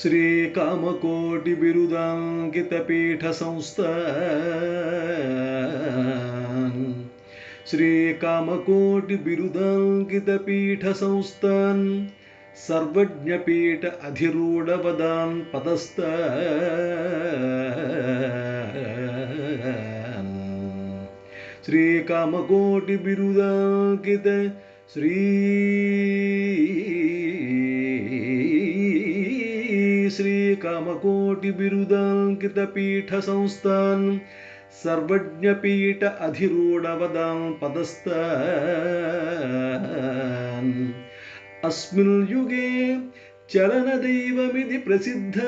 ಶ್ರೀ ಕಾಮಕೋಟಿ ಬಿರುದಾಂಕಿತ ಪೀಠ ಸಂಸ್ಥಾ ಶ್ರೀ ಕಾಮಕೋಟಿ ಬಿರುದಾಂಕಿತ ಪೀಠ ಸಂಸ್ಥಾನ್ ಸರ್ವಜ್ಞ ಪೀಠ ಅಧಿರೂಢ ವದಾನ್ ಪದಸ್ಥಾನ್ ಶ್ರೀ ಕಾಮಕೋಟಿ ಬಿರುದಾಂಕಿತ ಶ್ರೀ ಕಾಮಕೋಟಿ ಬಿರುದಾಂಕಿತ ಪೀಠ ಸಂಸ್ಥಾನ್ ಸರ್ವಜ್ಞ ಪೀಠ ಅಧಿರೂಢ ವದಾನ್ ಪದಸ್ಥಾನ್ ಅಸ್ಮಿನ್ ಯುಗೆ ಚಲನದೈವಮಿತಿ ಪ್ರಸಿದ್ಧ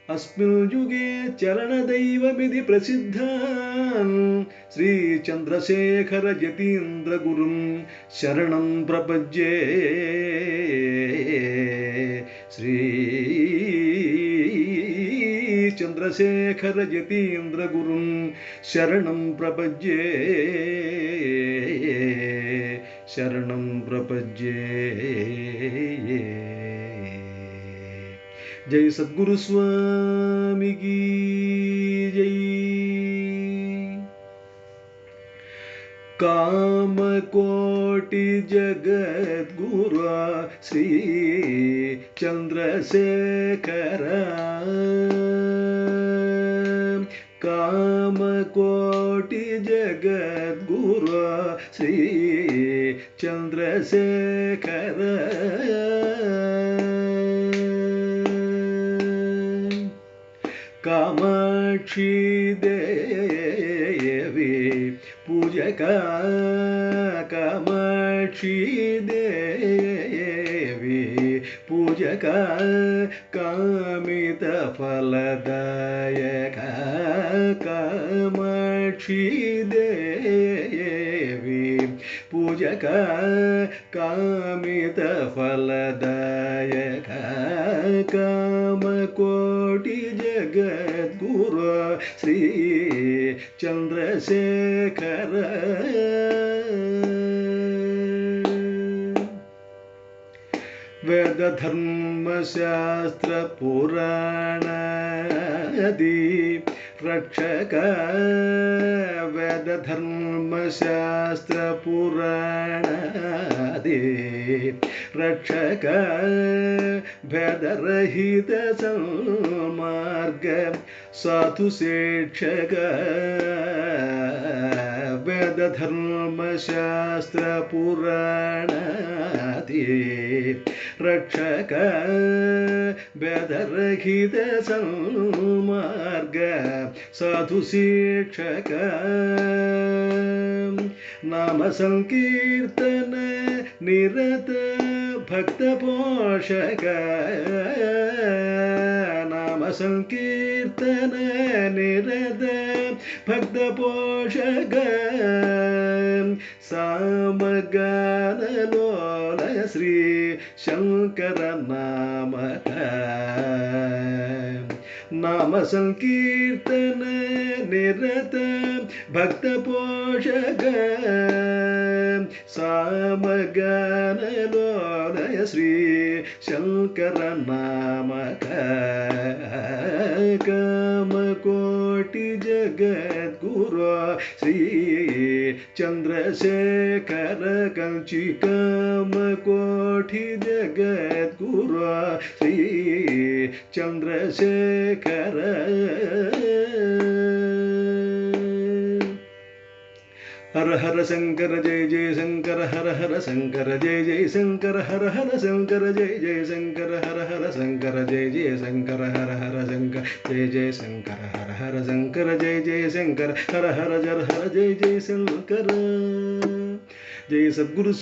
ಅಸ್ಮಿನ್ ಯುಗೆ ಚಲನದೈವಮಿತಿ ಪ್ರಸಿದ್ಧ ಶ್ರೀ ಚಂದ್ರಶೇಖರ ಯತೀಂದ್ರ ಗುರುಂ ಶರಣಂ ಪ್ರಪಜ್ಯೆ ಶ್ರೀ ಚಂದ್ರಶೇಖರ ಯತೀಂದ್ರ ಗುರುಂ ಶರಣಂ ಪ್ರಪಜ್ಯೆ ಶರಣಂ ಪ್ರಪಜ್ಯೆ. ಜೈ ಸದ್ಗುರು ಸ್ವಾಮಿಗೆ ಜೈ. ಕಾಮಕೋಟಿ ಜಗದ್ಗುರು ಶ್ರೀ ಚಂದ್ರಶೇಖರ ಕಾಮಕೋಟಿ ಜಗದ್ಗುರು ಶ್ರೀ ಚಂದ್ರಶೇಖರ ಕಾಮಾಕ್ಷಿ ದೇವಿ ಪೂಜಕ ಕಾಮಾಕ್ಷಿ ದೇವಿ ಪೂಜಕ ಕಾಮಿತ ಫಲದಾಯಕ ಕಾಮಾಕ್ಷಿ ದೇವಿ ಪೂಜಕ ಕಾಮಿತ ಫಲದಾಯಕ ಕಾಮಕೋಟಿ ಜಗದ್ಗುರು ಶ್ರೀ ಚಂದ್ರಶೇಖರ ವೇದ ಧರ್ಮಶಾಸ್ತ್ರ ಪುರಾಣಾದಿ ರಕ್ಷಕ ವೇದ ಧರ್ಮಶಾಸ್ತ್ರ ಪುರಾಣಾದಿ ರಕ್ಷಕ ಭೇದರಹಿತ ಸನ್ಮಾರ್ಗ ಸಾಧು ಶಿಕ್ಷಕ ವೇದ ಧರ್ಮಶಾಸ್ತ್ರ ಪುರಾಣಾದಿ ರಕ್ಷಕ ಭೇದರಹಿತ ಸನ್ಮಾರ್ಗ ಸಾಧು ಶಿಕ್ಷಕ ನಾಮ ಸಂಕೀರ್ತನ ನಿರತ ಭಕ್ತ ಪೋಷಕ ನಾಮ ಸಂಕೀರ್ತನ ನಿರತ ಭಕ್ತ ಪೋಷಕ ಸಾಮಗಾನ ಲೋಲ ಶ್ರೀ ಶಂಕರ ನಾಮಕ ನಾಮ ಸಂಕೀರ್ತನ ನಿರತ ಭಕ್ತ ಪೋಷಕ ಸಾಮಗಾನ ಲೋಲಯ ಶ್ರೀ ಶಂಕರ ನಾಮಕ ಕಾಮಕೋಟಿ ಜಗದ್ಗುರು ಶ್ರೀ ಚಂದ್ರಶೇಖರ ಕಂಚಿ ಕಾಮಕೋಟಿ ಜಗದ್ಗುರು ಶ್ರೀ ಚಂದ್ರಶೇಖರ ಹರ ಹರ ಶಂಕರ ಜಯ ಜಯ ಶಂಕರ ಹರ ಹರ ಶಂಕರ ಜಯ ಜಯ ಶಂಕರ ಹರ ಹರ ಶಂಕರ ಜಯ ಜಯ ಶಂಕರ ಹರ ಹರ ಶಂಕರ ಜಯ ಜಯ ಶಂಕರ ಹರ ಹರ ಶಂಕರ ಜಯ ಜಯ ಶಂಕರ ಹರ ಹರ ಶಂಕರ ಜಯ ಜಯ ಶಂಕರ ಹರ ಹರ ಜರ ಹರ ಜಯ ಜಯ ಶಂಕರ. ಜಯ ಸದ್ಗುರು